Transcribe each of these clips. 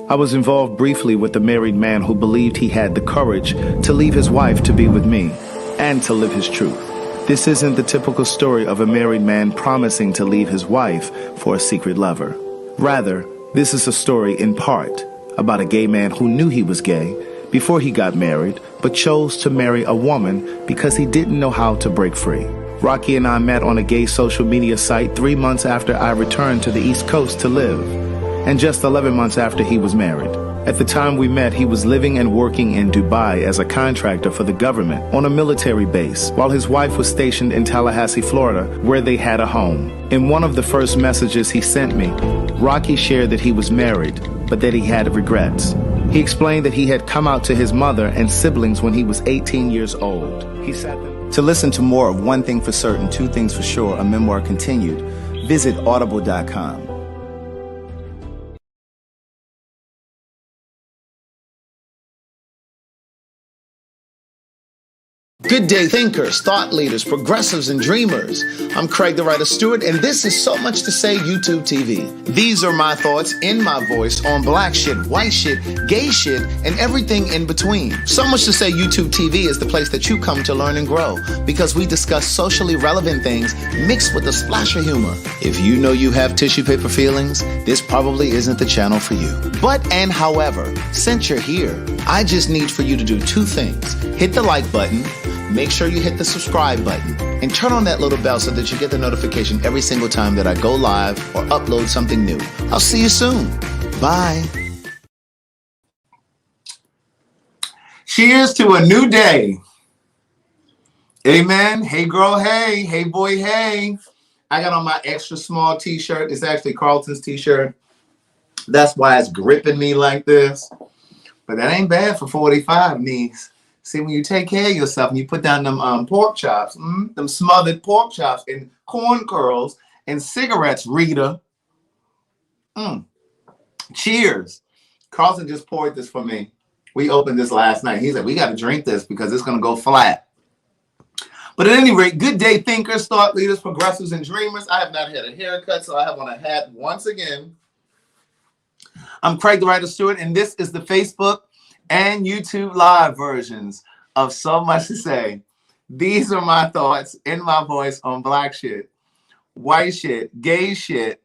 I was involved briefly with a married man who believed he had the courage to leave his wife to be with me and to live his truth. This isn't the typical story of a married man promising to leave his wife for a secret lover. Rather, this is a story in part about a gay man who knew he was gay before he got married, but chose to marry a woman because he didn't know how to break free. Rocky and I met on a gay social media site 3 months after I returned to the East Coast to live, and just 11 months after he was married. At the time we met, he was living and working in Dubai as a contractor for the government on a military base, while his wife was stationed in Tallahassee, Florida, where they had a home. In one of the first messages he sent me, Rocky shared that he was married, but that he had regrets. He explained that he had come out to his mother and siblings when he was 18 years old. He sat them. To listen to more of One Thing for Certain, Two Things for Sure, a memoir continued, visit audible.com. Good day, thinkers, thought leaders, progressives, and dreamers. I'm Craig the Writer Stewart, and this is So Much to Say YouTube TV. These are my thoughts in my voice on black shit, white shit, gay shit, and everything in between. So Much to Say YouTube TV is the place that you come to learn and grow, because we discuss socially relevant things mixed with a splash of humor. If you know you have tissue paper feelings, this probably isn't the channel for you. However, since you're here, I just need for you to do two things. Hit the like button, make sure you hit the subscribe button, and turn on that little bell so that you get the notification every single time that I go live or upload something new. I'll see you soon. Bye. Cheers to a new day. Amen. Hey girl, hey. Hey boy, hey. I got on my extra small t-shirt. It's actually Carlton's t-shirt. That's why it's gripping me like this. But that ain't bad for 45 knees. See, when you take care of yourself and you put down them pork chops, them smothered pork chops and corn curls and cigarettes, Rita. Cheers. Carlton just poured this for me. We opened this last night. He said, we got to drink this because it's going to go flat. But at any rate, good day, thinkers, thought leaders, progressives, and dreamers. I have not had a haircut, so I have on a hat once again. I'm Craig the Writer Stewart, and this is the Facebook and YouTube live versions of So Much to Say. These are my thoughts in my voice on black shit, white shit, gay shit,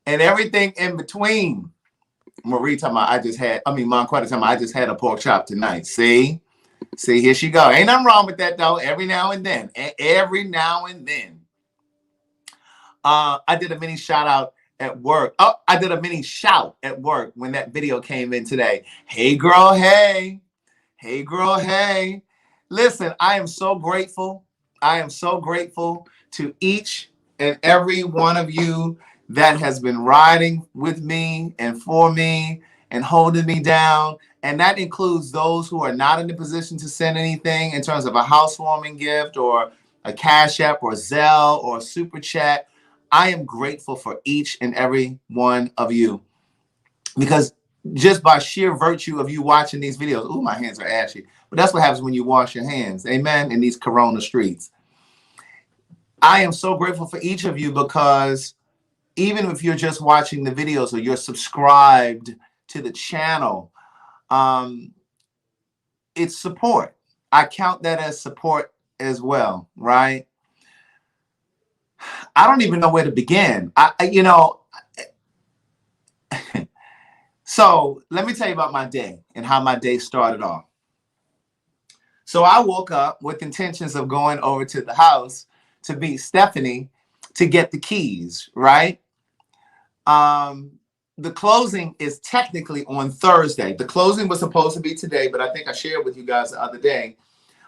and everything in between. Marie talking about Monquetta talking about I just had a pork chop tonight. See, here she go. Ain't nothing wrong with that though. Every now and then. I did a mini shout out at work. I did a mini shout at work when that video came in today. Hey girl, hey. Hey girl, hey. Listen, I am so grateful. I am so grateful to each and every one of you that has been riding with me and for me and holding me down. And that includes those who are not in the position to send anything in terms of a housewarming gift or a Cash App or Zelle or Super Chat. I am grateful for each and every one of you, because just by sheer virtue of you watching these videos, my hands are ashy, but that's what happens when you wash your hands, amen, in these corona streets. I am so grateful for each of you, because even if you're just watching the videos or you're subscribed to the channel, it's support. I count that as support as well, right? I don't even know where to begin. So let me tell you about my day and how my day started off. So I woke up with intentions of going over to the house to meet Stephanie to get the keys, right? The closing is technically on Thursday. The closing was supposed to be today, but I think I shared with you guys the other day.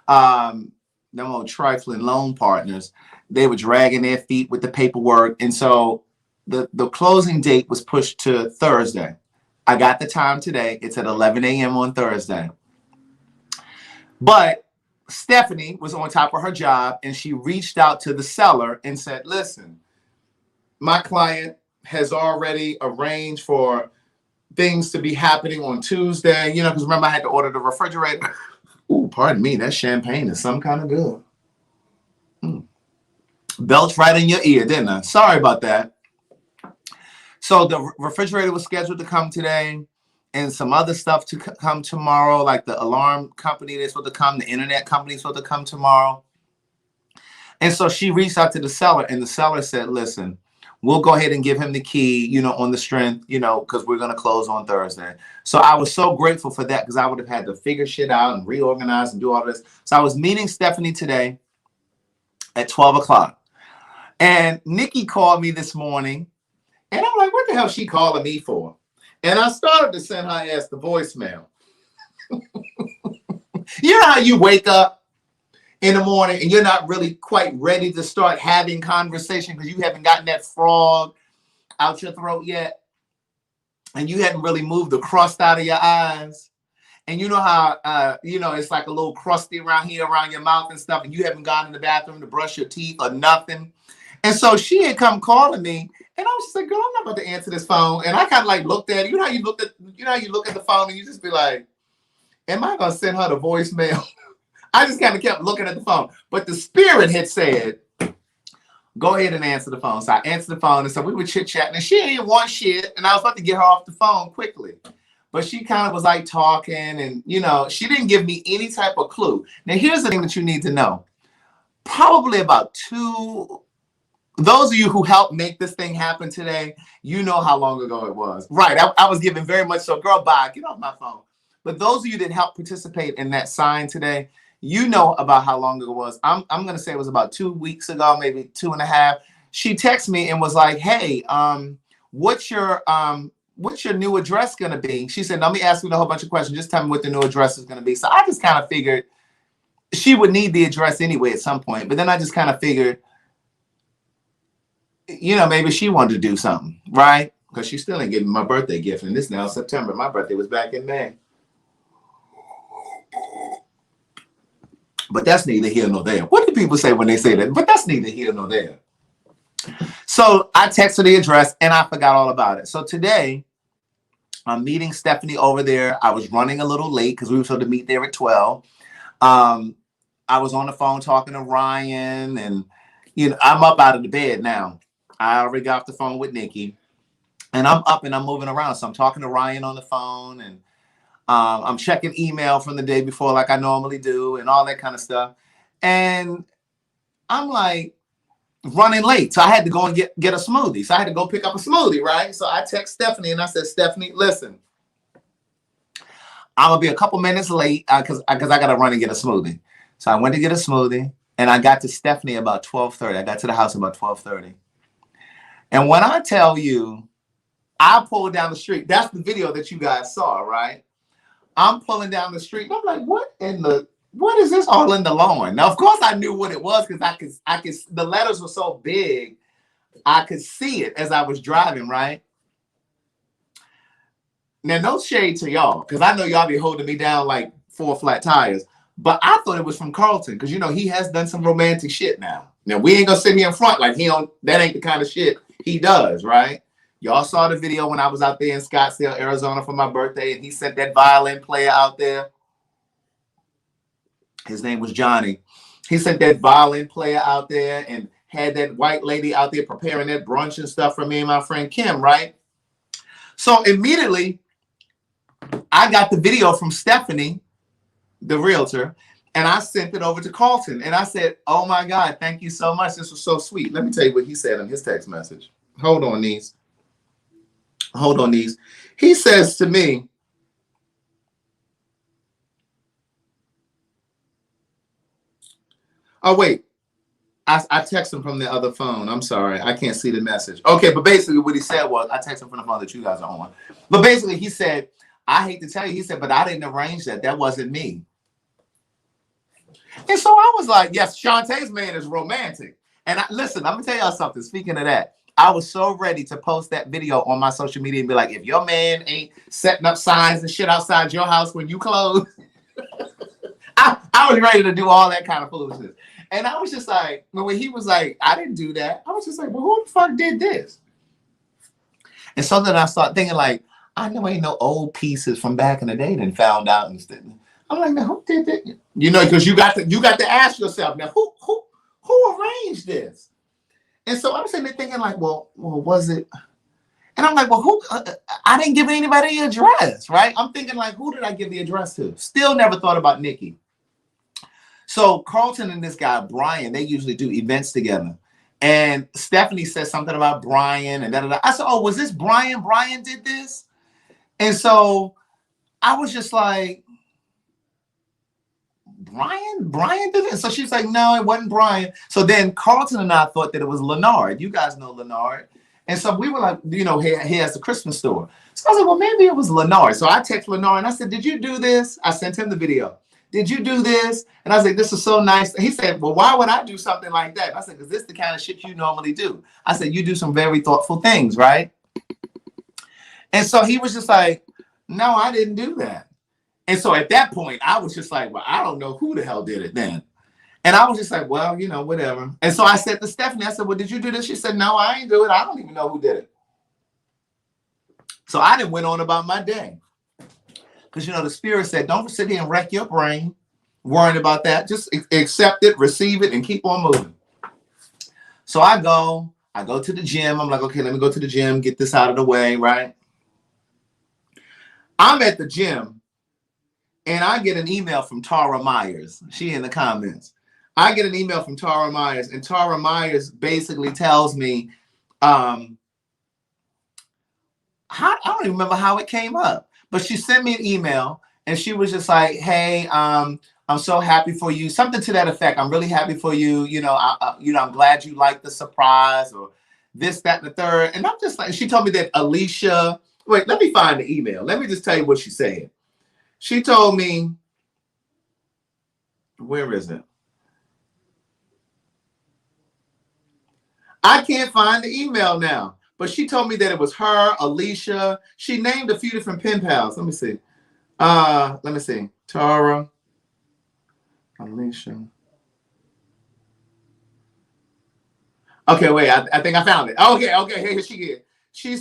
Them old trifling loan partners, they were dragging their feet with the paperwork. And so the closing date was pushed to Thursday. I got the time today. It's at 11 a.m. on Thursday. But Stephanie was on top of her job, and she reached out to the seller and said, listen, my client has already arranged for things to be happening on Tuesday, because remember I had to order the refrigerator. Ooh, pardon me, that champagne is some kind of good. Belched right in your ear, didn't I? Sorry about that. So the refrigerator was scheduled to come today. and some other stuff to come tomorrow, like the alarm company that's supposed to come, the internet company is supposed to come tomorrow. And so she reached out to the seller, and the seller said, listen, we'll go ahead and give him the key, on the strength, because we're going to close on Thursday. So I was so grateful for that, because I would have had to figure shit out and reorganize and do all this. So I was meeting Stephanie today at 12 o'clock. And Nikki called me this morning, and I'm like, what the hell is she calling me for? And I started to send her ass the voicemail. You know how you wake up in the morning and you're not really quite ready to start having conversation because you haven't gotten that frog out your throat yet, and you hadn't really moved the crust out of your eyes, and you know how it's like a little crusty around here around your mouth and stuff, and you haven't gone in the bathroom to brush your teeth or nothing. And so she had come calling me, and I was just like, girl, I'm not about to answer this phone. And I kind of like looked at it. You know how you look at the phone and you just be like, am I gonna send her the voicemail? I just kind of kept looking at the phone. But the spirit had said, go ahead and answer the phone. So I answered the phone, and so we were chit-chatting, and she didn't want shit, and I was about to get her off the phone quickly. But she kind of was like talking, and she didn't give me any type of clue. Now here's the thing that you need to know. Probably about those of you who helped make this thing happen today, you know how long ago it was. Right, I was giving very much so, girl, bye, get off my phone. But those of you that helped participate in that sign today, you know about how long ago it was. I'm going to say it was about 2 weeks ago, maybe 2.5. She texted me and was like, hey, what's your new address going to be? She said, let me ask you a whole bunch of questions. Just tell me what the new address is going to be. So I just kind of figured she would need the address anyway at some point. But then I just kind of figured, maybe she wanted to do something, right? Because she still ain't giving me my birthday gift. And this now is September. My birthday was back in May. But that's neither here nor there. What do people say when they say that? But that's neither here nor there. So I texted the address, and I forgot all about it. So today, I'm meeting Stephanie over there. I was running a little late because we were supposed to meet there at 12. I was on the phone talking to Ryan, and I'm up out of the bed now. I already got off the phone with Nikki, and I'm up and I'm moving around. So I'm talking to Ryan on the phone, and I'm checking email from the day before like I normally do and all that kind of stuff. And I'm like running late. So I had to go and get a smoothie. So I had to go pick up a smoothie, right? So I text Stephanie and I said, Stephanie, listen, I'm going to be a couple minutes late because I got to run and get a smoothie. So I went to get a smoothie, and I got to Stephanie about 12:30. I got to the house about 12:30. And when I tell you, I pulled down the street. That's the video that you guys saw, right? I'm pulling down the street. And I'm like, what is this all in the lawn? Now, of course, I knew what it was because I could, the letters were so big, I could see it as I was driving, right? Now, no shade to y'all, because I know y'all be holding me down like 4 flat tires. But I thought it was from Carlton, because he has done some romantic shit now. Now, we ain't gonna sit here in front like that ain't the kind of shit he does, right? Y'all saw the video when I was out there in Scottsdale, Arizona for my birthday, and he sent that violin player out there. His name was Johnny. He sent that violin player out there and had that white lady out there preparing that brunch and stuff for me and my friend Kim, right? So immediately, I got the video from Stephanie, the realtor, and I sent it over to Carlton. And I said, oh my God, thank you so much. This was so sweet. Let me tell you what he said in his text message. Hold on, Niece. He says to me, oh, wait. I text him from the other phone. I'm sorry. I can't see the message. Okay, but basically what he said was, I texted him from the phone that you guys are on. But basically he said, I hate to tell you, he said, but I didn't arrange that. That wasn't me. And so I was like, yes, Shantae's man is romantic. And listen, I'm going to tell y'all something. Speaking of that, I was so ready to post that video on my social media and be like, if your man ain't setting up signs and shit outside your house when you close, I was ready to do all that kind of foolishness. And I was just like, when he was like, I didn't do that, I was just like, well, who the fuck did this? And so then I started thinking like, I know ain't no old pieces from back in the day that found out and stuff. I'm like, now who did that? Because you got to ask yourself now, who arranged this? And so I'm sitting there thinking like, well, was it? And I'm like, well, who? I didn't give anybody the address, right? I'm thinking like, who did I give the address to? Still never thought about Nikki. So Carlton and this guy, Brian, they usually do events together. And Stephanie said something about Brian and da. I said, oh, was this Brian? Brian did this? And so I was just like, Brian did it? So she's like, no, it wasn't Brian. So then Carlton and I thought that it was Leonard. You guys know Leonard. And so we were like, you know, he has the Christmas store. So I was like, well, maybe it was Leonard. So I texted Leonard and I said, did you do this? I sent him the video. Did you do this? And I was like, this is so nice. He said, well, why would I do something like that? And I said, because this is the kind of shit you normally do. I said, you do some very thoughtful things, right? And so he was just like, no, I didn't do that. And so at that point, I was just like, well, I don't know who the hell did it then. And I was just like, well, you know, whatever. And so I said to Stephanie, I said, well, did you do this? She said, no, I ain't do it. I don't even know who did it. So I then went on about my day. Because, you know, the Spirit said, don't sit here and wreck your brain worrying about that. Just accept it, receive it, and keep on moving. So I go to the gym. I'm like, okay, let me go to the gym, get this out of the way, right? I'm at the gym, and I get an email from Tara Myers. She in the comments. I get an email from Tara Myers, and Tara Myers basically tells me, I don't even remember how it came up. But she sent me an email and she was just like, hey, I'm so happy for you. Something to that effect. I'm really happy for you. You know, I'm glad you liked the surprise or this, that, and the third. And I'm just like, she told me that Alicia, wait, let me find the email. Let me just tell you what she said. She told me, where is it? I can't find the email now. But she told me that it was her, Alicia. She named a few different pen pals. Let me see. Tara, Alicia. Okay, wait. I think I found it. Okay. Here she is. She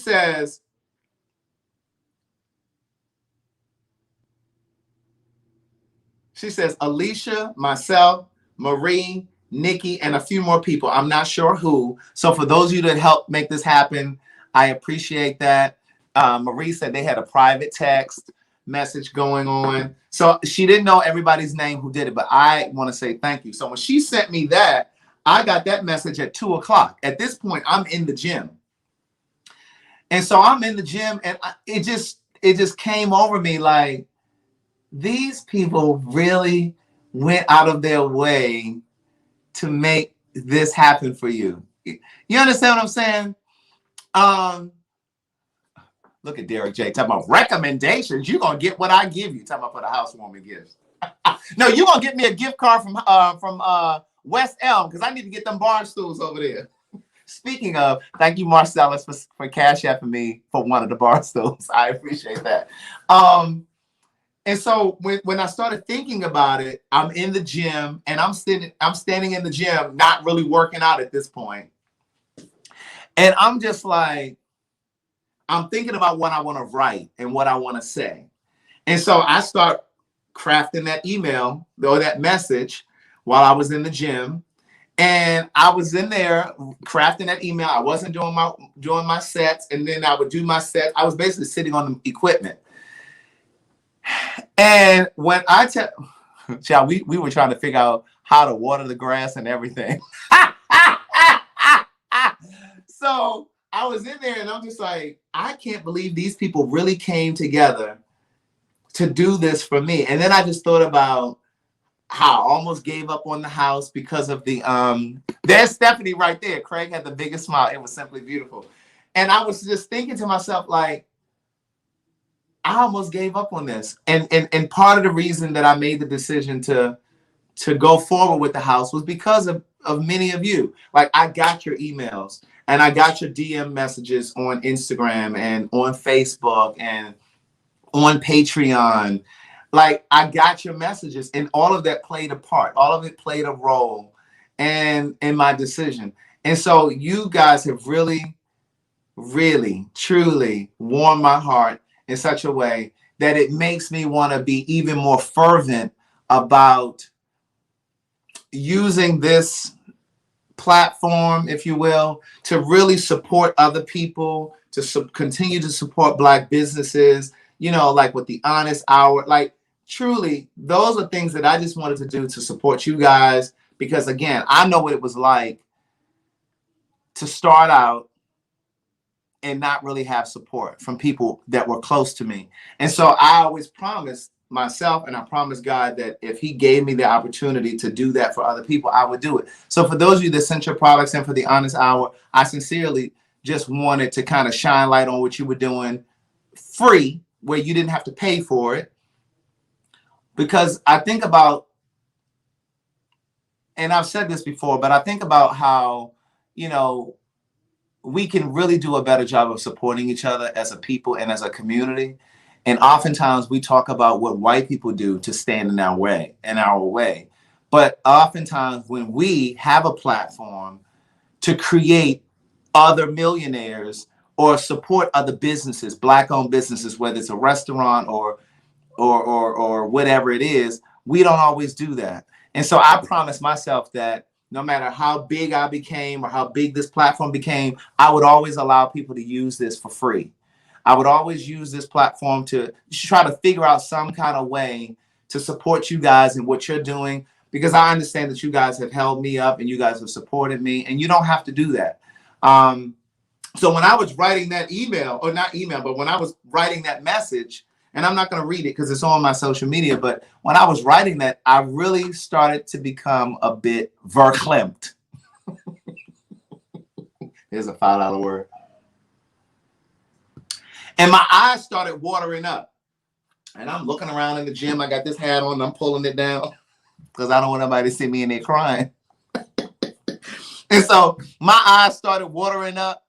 says, Alicia, myself, Marie, Nikki, and a few more people. I'm not sure who. So for those of you that helped make this happen, I appreciate that. Marie said they had a private text message going on. So she didn't know everybody's name who did it, but I want to say thank you. So when she sent me that, I got that message at 2:00. At this point, I'm in the gym. And so I'm in the gym and it just came over me like, these people really went out of their way to make this happen for you. You understand what I'm saying? Look at Derek J. talking about recommendations. You're gonna get what I give you. Talking about for the housewarming gifts. No, you're gonna get me a gift card from West Elm because I need to get them bar stools over there. Speaking of, thank you, Marcellus, for cash apping me for one of the bar stools. I appreciate that. And so when I started thinking about it, I'm in the gym and I'm standing in the gym, not really working out at this point. And I'm just like, I'm thinking about what I want to write and what I want to say. And so I start crafting that email or that message while I was in the gym. And I was in there crafting that email. I wasn't doing my sets. And then I would do my sets. I was basically sitting on the equipment. And when I child, we were trying to figure out how to water the grass and everything. So I was in there and I'm just like, I can't believe these people really came together to do this for me. And then I just thought about how I almost gave up on the house because of the there's Stephanie right there. Craig had the biggest smile. It was simply beautiful. And I was just thinking to myself, like, I almost gave up on this. And part of the reason that I made the decision to go forward with the house was because of many of you. Like, I got your emails and I got your DM messages on Instagram and on Facebook and on Patreon. Like, I got your messages and all of that played a part. All of it played a role in my decision. And so you guys have really, really, truly warmed my heart in such a way that it makes me want to be even more fervent about using this platform, if you will, to really support other people, to continue to support Black businesses, you know, like with the Honest Hour. Like, truly, those are things that I just wanted to do to support you guys, because again, I know what it was like to start out and not really have support from people that were close to me. And so I always promised myself, and I promised God, that if he gave me the opportunity to do that for other people, I would do it. So for those of you that sent your products in for the Honest Hour, I sincerely just wanted to kind of shine light on what you were doing free, where you didn't have to pay for it. Because I think about, and I've said this before, but I think about how, you know, we can really do a better job of supporting each other as a people and as a community. And oftentimes we talk about what white people do to stand in our way. But oftentimes when we have a platform to create other millionaires or support other businesses, Black-owned businesses, whether it's a restaurant or whatever it is, we don't always do that. And so I promised myself that no matter how big I became or how big this platform became, I would always allow people to use this for free. I would always use this platform to try to figure out some kind of way to support you guys and what you're doing, because I understand that you guys have held me up and you guys have supported me, and you don't have to do that. So when I was writing that email, or not email, but when I was writing that message, and I'm not going to read it because it's on my social media, but when I was writing that, I really started to become a bit verklempt. Here's a $5 word. And my eyes started watering up. And I'm looking around in the gym. I got this hat on and I'm pulling it down because I don't want nobody to see me in there crying. And so my eyes started watering up.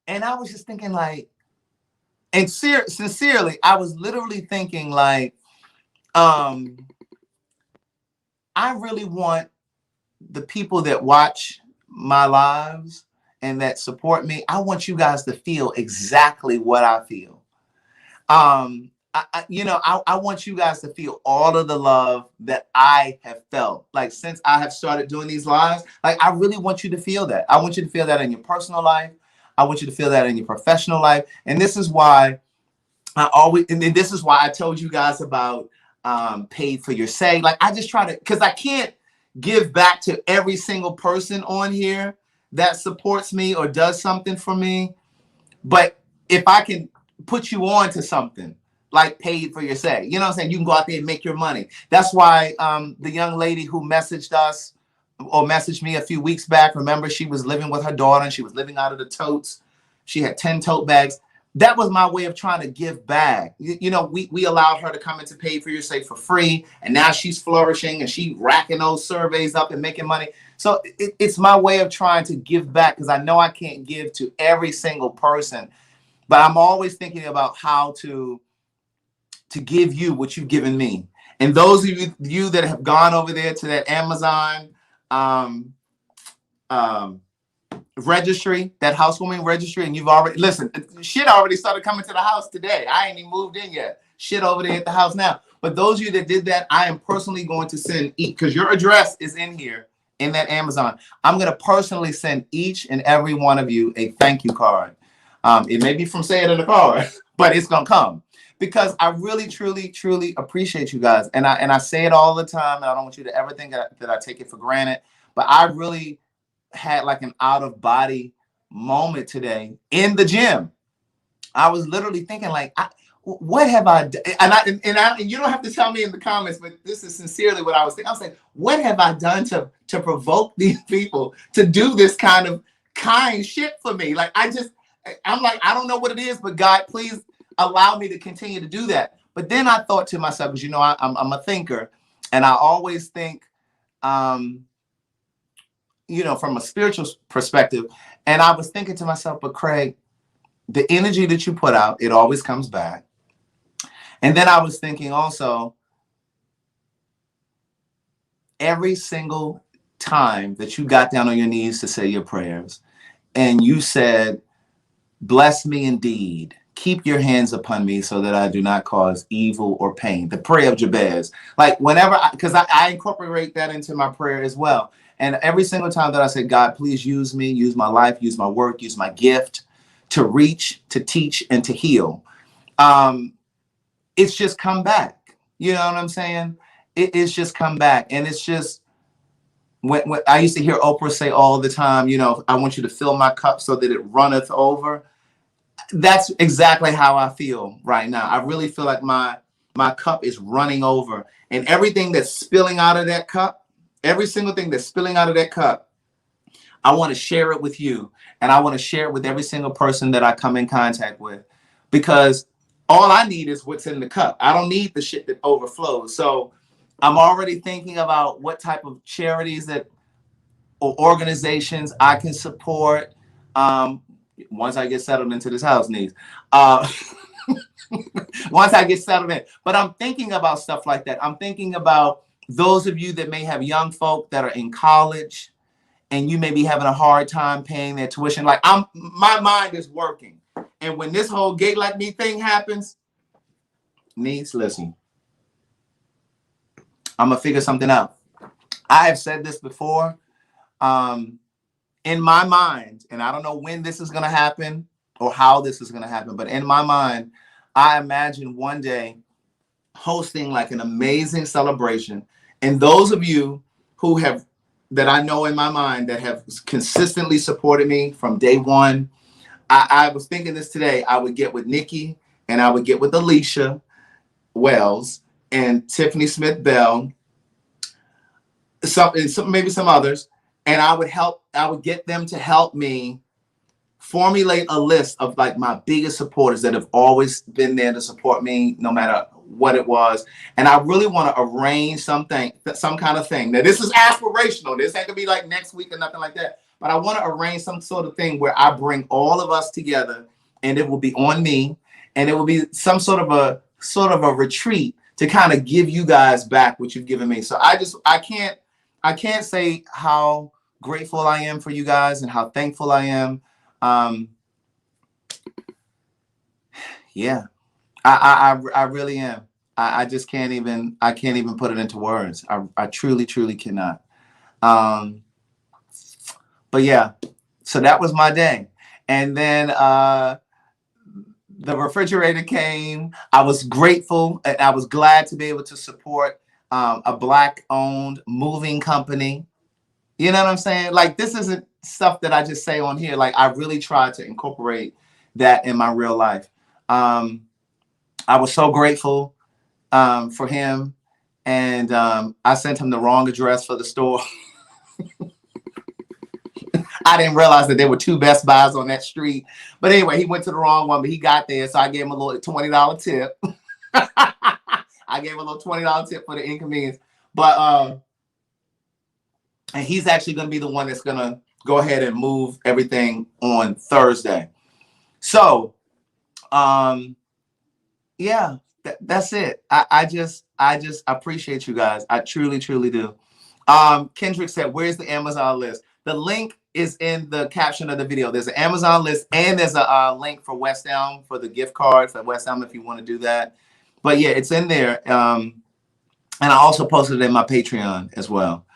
And I was just thinking, like, and sincerely, I was literally thinking, like, I really want the people that watch my lives and that support me, I want you guys to feel exactly what I feel. I want you guys to feel all of the love that I have felt, like, since I have started doing these lives. Like, I really want you to feel that. I want you to feel that in your personal life. I want you to feel that in your professional life. And this is why this is why I told you guys about paid for your say. Like, I just try to, because I can't give back to every single person on here that supports me or does something for me. But if I can put you on to something like paid for your say, you know what I'm saying? You can go out there and make your money. That's why the young lady who messaged us or messaged me a few weeks back, remember, she was living with her daughter and she was living out of the totes. She had 10 tote bags. That was my way of trying to give back. You know, we allowed her to come into Paid for Your Say for free, and now she's flourishing and she racking those surveys up and making money. So it's my way of trying to give back, because I know I can't give to every single person, but I'm always thinking about how to give you what you've given me. And those of you that have gone over there to that Amazon registry, that housewarming registry, and you've already, listen, shit already started coming to the house today. I ain't even moved in yet. Shit over there at the house now. But those of you that did that, I am personally going to send, because your address is in here in that Amazon. I'm going to personally send each and every one of you a thank you card. It may be from saying in the card, but it's going to come, because I really, truly, truly appreciate you guys. And I say it all the time, and I don't want you to ever think that I take it for granted, but I really had like an out of body moment today in the gym. I was literally thinking, like, what have I done? And you don't have to tell me in the comments, but this is sincerely what I was thinking. I was like, what have I done to provoke these people to do this kind of kind shit for me? Like, I'm like, I don't know what it is, but God, please allow me to continue to do that. But then I thought to myself, because, you know, I'm a thinker, and I always think, you know, from a spiritual perspective. And I was thinking to myself, but Craig, the energy that you put out, it always comes back. And then I was thinking also, every single time that you got down on your knees to say your prayers, and you said, bless me indeed, keep your hands upon me so that I do not cause evil or pain. The prayer of Jabez. Like, whenever, because I incorporate that into my prayer as well. And every single time that I say, God, please use me, use my life, use my work, use my gift to reach, to teach, and to heal. It's just come back. You know what I'm saying? It's just come back. And it's just, when I used to hear Oprah say all the time, you know, I want you to fill my cup so that it runneth over. That's exactly how I feel right now. I really feel like my cup is running over, and everything that's spilling out of that cup, every single thing that's spilling out of that cup, I want to share it with you, and I want to share it with every single person that I come in contact with, because all I need is what's in the cup. I don't need the shit that overflows. So I'm already thinking about what type of charities that or organizations I can support. Once I get settled into this house, needs. Once I get settled in. But I'm thinking about stuff like that. I'm thinking about those of you that may have young folk that are in college, and you may be having a hard time paying their tuition. Like, my mind is working. And when this whole gay like me thing happens, needs, listen, I'm gonna figure something out. I have said this before. In my mind, and I don't know when this is gonna happen or how this is gonna happen, but in my mind, I imagine one day hosting like an amazing celebration. And those of you who have, that I know in my mind, that have consistently supported me from day one, I was thinking this today. I would get with Nikki, and I would get with Alicia Wells and Tiffany Smith Bell, maybe some others, and I would get them to help me formulate a list of like my biggest supporters that have always been there to support me no matter what it was. And I really want to arrange some kind of thing. Now, this is aspirational. This ain't gonna be like next week or nothing like that. But I want to arrange some sort of thing where I bring all of us together, and it will be on me, and it will be some sort of a retreat to kind of give you guys back what you've given me. So I can't say how grateful I am for you guys and how thankful I am. Yeah, I really am. I just can't even put it into words. I truly cannot. But yeah, so that was my day. And then the refrigerator came. I was grateful, and I was glad to be able to support a Black-owned moving company. You know what I'm saying? Like, this isn't stuff that I just say on here. Like, I really tried to incorporate that in my real life. I was so grateful for him, and I sent him the wrong address for the store. I didn't realize that there were two Best Buys on that street. But anyway, he went to the wrong one, but he got there, so I gave him a little $20 tip. I gave him a little $20 tip for the inconvenience. But and he's actually going to be the one that's going to go ahead and move everything on Thursday. So, yeah, that's it. I just appreciate you guys. I truly do. Kendrick said, where's the Amazon list? The link is in the caption of the video. There's an Amazon list, and there's a link for West Elm, for the gift card for West Elm if you want to do that. But yeah, it's in there. And I also posted it in my Patreon as well.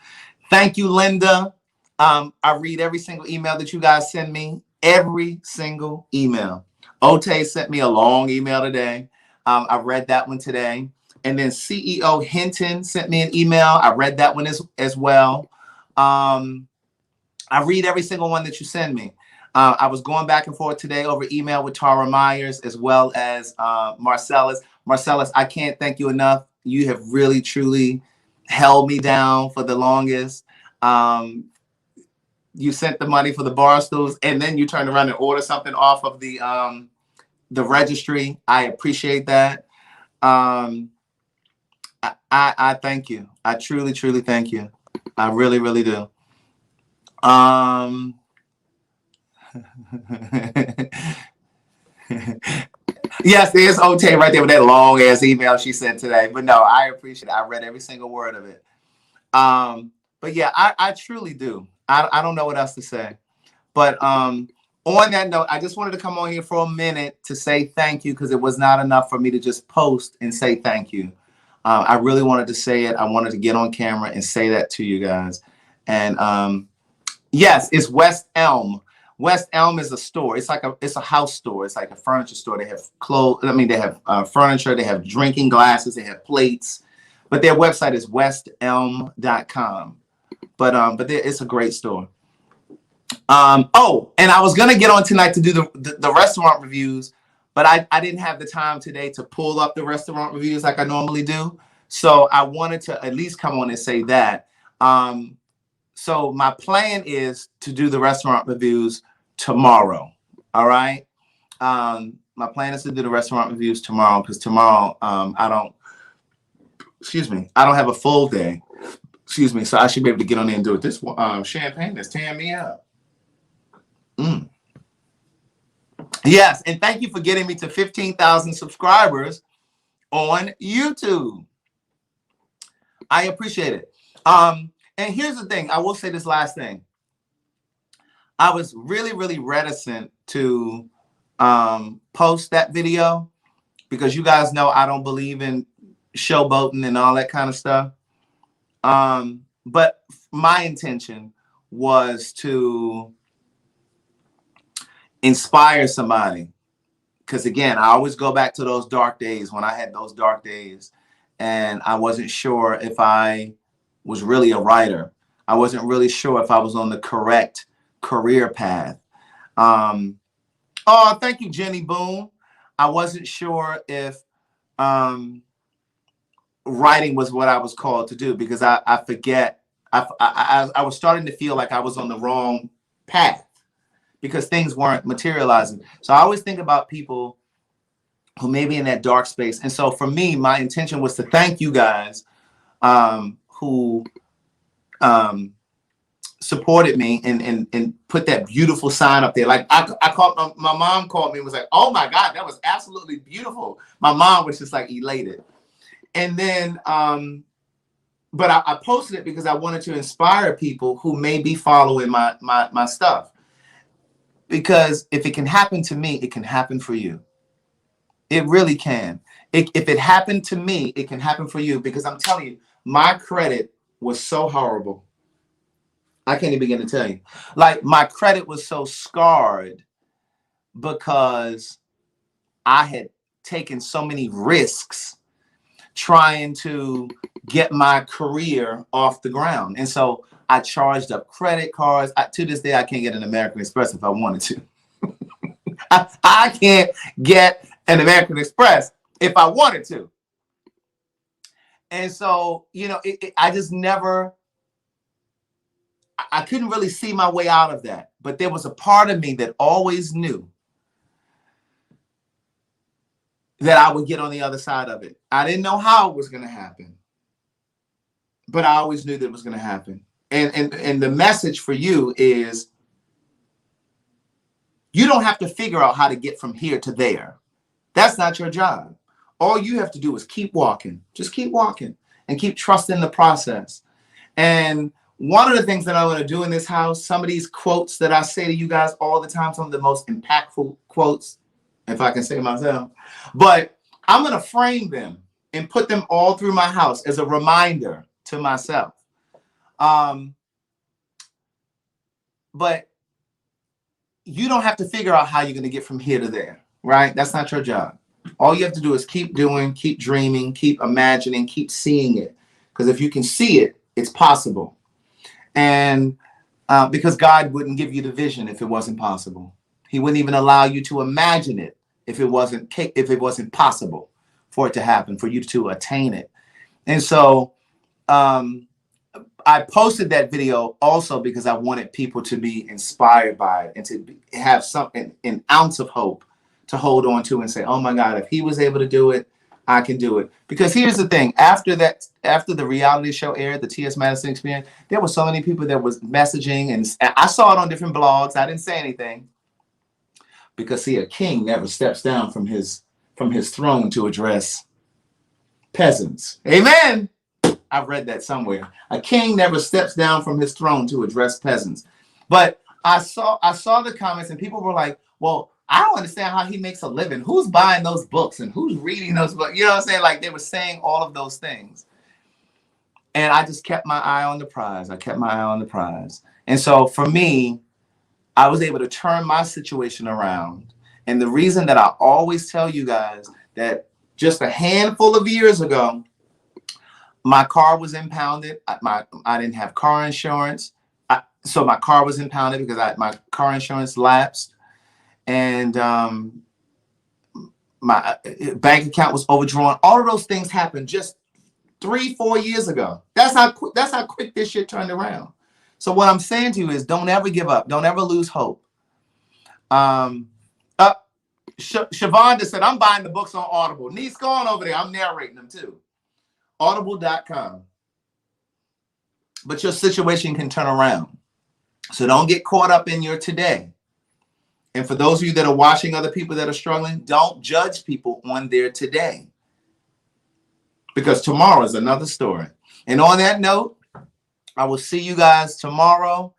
Thank you, Linda. I read every single email that you guys send me. Every single email. Ote sent me a long email today. I read that one today. And then CEO Hinton sent me an email. I read that one as well. I read every single one that you send me. I was going back and forth today over email with Tara Myers as well as Marcellus. Marcellus, I can't thank you enough. You have really, truly held me down for the longest. You sent the money for the bar stools, and then you turned around and ordered something off of the registry. I appreciate that. I thank you. I truly thank you. I really do. Yes, there's Ote right there with that long ass email she sent today. But no, I appreciate it. I read every single word of it. But yeah, I truly do. I don't know what else to say. But on that note, I just wanted to come on here for a minute to say thank you, because it was not enough for me to just post and say thank you. I really wanted to say it. I wanted to get on camera and say that to you guys. And yes, it's West Elm. West Elm is a store. It's a house store. It's like a furniture store. They have clothes. I mean, they have furniture. They have drinking glasses. They have plates. But their website is westelm.com. But it's a great store. Oh, and I was gonna get on tonight to do the restaurant reviews, but I didn't have the time today to pull up the restaurant reviews like I normally do. So I wanted to at least come on and say that. So my plan is to do the restaurant reviews tomorrow. All right. My plan is to do the restaurant reviews tomorrow because tomorrow I don't have a full day. Excuse me. So I should be able to get on there and do it. This champagne is tearing me up. Yes, and thank you for getting me to 15,000 subscribers on YouTube. I appreciate it. And here's the thing. I will say this last thing. I was really, really reticent to post that video because you guys know I don't believe in showboating and all that kind of stuff. But my intention was to inspire somebody. Because again, I always go back to those dark days when I had those dark days and I wasn't sure if I was really a writer. I wasn't really sure if I was on the correct career path. Oh, thank you, Jenny Boone. I wasn't sure if writing was what I was called to do because I was starting to feel like I was on the wrong path because things weren't materializing. So I always think about people who may be in that dark space. And so for me, my intention was to thank you guys who supported me and put that beautiful sign up there. Like I called, my mom called me and was like, oh my God, that was absolutely beautiful. My mom was just like elated. And then, but I posted it because I wanted to inspire people who may be following my stuff. Because if it can happen to me, it can happen for you. It really can. If it happened to me, it can happen for you. Because I'm telling you, my credit was so horrible. I can't even begin to tell you. Like my credit was so scarred because I had taken so many risks trying to get my career off the ground. And so I charged up credit cards. To this day, I can't get an American Express if I wanted to. I can't get an American Express if I wanted to. And so, you know, I just never, I couldn't really see my way out of that. But there was a part of me that always knew that I would get on the other side of it. I didn't know how it was going to happen, but I always knew that it was going to happen. And the message for you is you don't have to figure out how to get from here to there. That's not your job. All you have to do is keep walking. Just keep walking and keep trusting the process. And one of the things that I want to do in this house, some of these quotes that I say to you guys all the time, some of the most impactful quotes, if I can say myself, but I'm going to frame them and put them all through my house as a reminder to myself. But you don't have to figure out how you're going to get from here to there, right? That's not your job. All you have to do is keep doing, keep dreaming, keep imagining, keep seeing it. Because if you can see it, it's possible. And because God wouldn't give you the vision if it wasn't possible. He wouldn't even allow you to imagine it if it wasn't possible for it to happen, for you to attain it. And so I posted that video also because I wanted people to be inspired by it and to have an ounce of hope to hold on to and say, oh my God, if he was able to do it, I can do it. Because here's the thing, after the reality show aired, the T.S. Madison Experience, there were so many people that was messaging, and I saw it on different blogs. I didn't say anything because see, a king never steps down from his throne to address peasants. Amen. I've read that somewhere. A king never steps down from his throne to address peasants. But I saw the comments and people were like, well, I don't understand how he makes a living. Who's buying those books and who's reading those books? You know what I'm saying? Like they were saying all of those things. And I just kept my eye on the prize. I kept my eye on the prize. And so for me, I was able to turn my situation around. And the reason that I always tell you guys that just a handful of years ago, my car was impounded. I didn't have car insurance. So my car was impounded because my car insurance lapsed. And my bank account was overdrawn. All of those things happened just 3-4 years ago. That's how quick this shit turned around. So what I'm saying to you is, don't ever give up. Don't ever lose hope. Siobhan just said, I'm buying the books on Audible. Niece, go on over there. I'm narrating them too. Audible.com. But your situation can turn around. So don't get caught up in your today. And for those of you that are watching other people that are struggling, don't judge people on their today. Because tomorrow is another story. And on that note, I will see you guys tomorrow.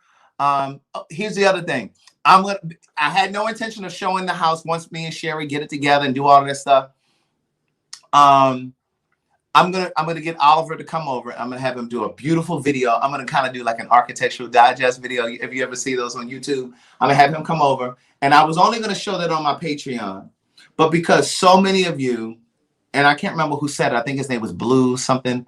Here's the other thing. I had no intention of showing the house once me and Sherry get it together and do all of that stuff. I'm gonna get Oliver to come over. I'm gonna have him do a beautiful video. I'm gonna kind of do like an architectural digest video. If you ever see those on YouTube, I'm gonna have him come over. And I was only gonna show that on my Patreon, but because so many of you, and I can't remember who said it, I think his name was Blue something.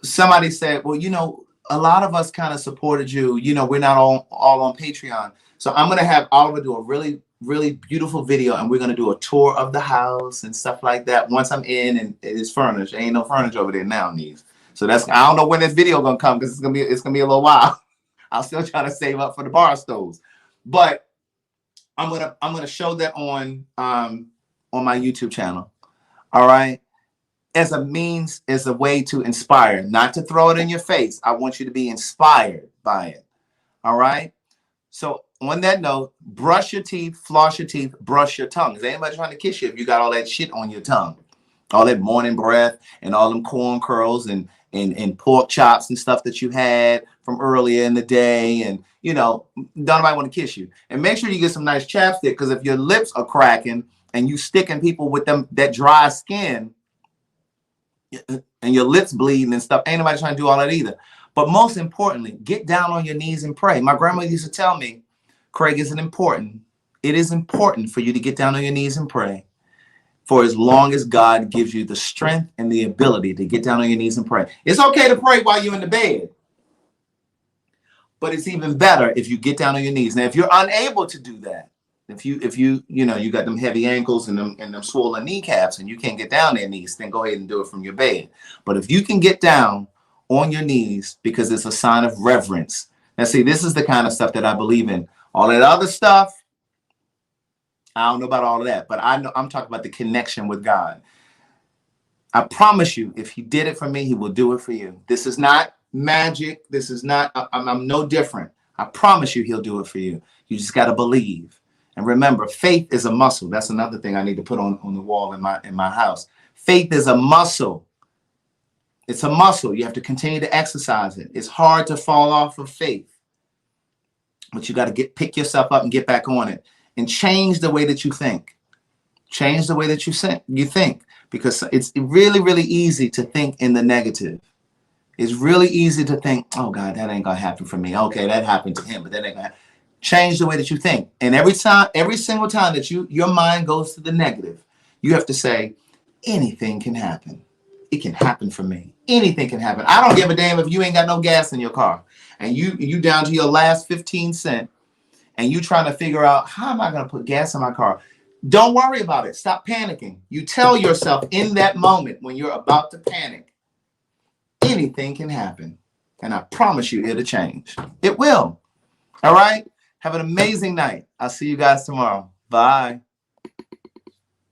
Somebody said, well, you know, a lot of us kind of supported you. You know, we're not all on Patreon. So I'm gonna have Oliver do a really, really beautiful video, and we're gonna do a tour of the house and stuff like that once I'm in and it is furnished. There ain't no furniture over there now, Niece. So I don't know when this video gonna come, because it's gonna be a little while. I'll still try to save up for the bar stools, but I'm gonna show that on my YouTube channel. All right, as a means, as a way to inspire, not to throw it in your face. I want you to be inspired by it. All right. So on that note, brush your teeth, floss your teeth, brush your tongue. Is anybody trying to kiss you if you got all that shit on your tongue? All that morning breath and all them corn curls and pork chops and stuff that you had from earlier in the day. And, you know, don't nobody want to kiss you. And make sure you get some nice chapstick, because if your lips are cracking and you sticking people with that dry skin and your lips bleeding and stuff, ain't nobody trying to do all that either. But most importantly, get down on your knees and pray. My grandma used to tell me, Craig, it is important for you to get down on your knees and pray for as long as God gives you the strength and the ability to get down on your knees and pray. It's okay to pray while you're in the bed, but it's even better if you get down on your knees. Now, if you're unable to do that, if you got them heavy ankles and them swollen kneecaps and you can't get down their knees, then go ahead and do it from your bed. But if you can get down on your knees, because it's a sign of reverence. Now, see, this is the kind of stuff that I believe in. All that other stuff, I don't know about all of that, but I know I'm talking about the connection with God. I promise you, if he did it for me, he will do it for you. This is not magic. This is not, I'm no different. I promise you he'll do it for you. You just got to believe. And remember, faith is a muscle. That's another thing I need to put on the wall in my house. Faith is a muscle. It's a muscle. You have to continue to exercise it. It's hard to fall off of faith, but you got to pick yourself up and get back on it and change the way that you think. Change the way that you think, because it's really, really easy to think in the negative. It's really easy to think, oh God, that ain't gonna happen for me. Okay, that happened to him, but that ain't gonna happen. Change the way that you think. And every single time that your mind goes to the negative, you have to say, anything can happen. It can happen for me. Anything can happen. I don't give a damn if you ain't got no gas in your car and you down to your last 15 cents and you trying to figure out, how am I going to put gas in my car? Don't worry about it. Stop panicking. You tell yourself in that moment when you're about to panic, anything can happen. And I promise you it'll change. It will. All right. Have an amazing night. I'll see you guys tomorrow. Bye.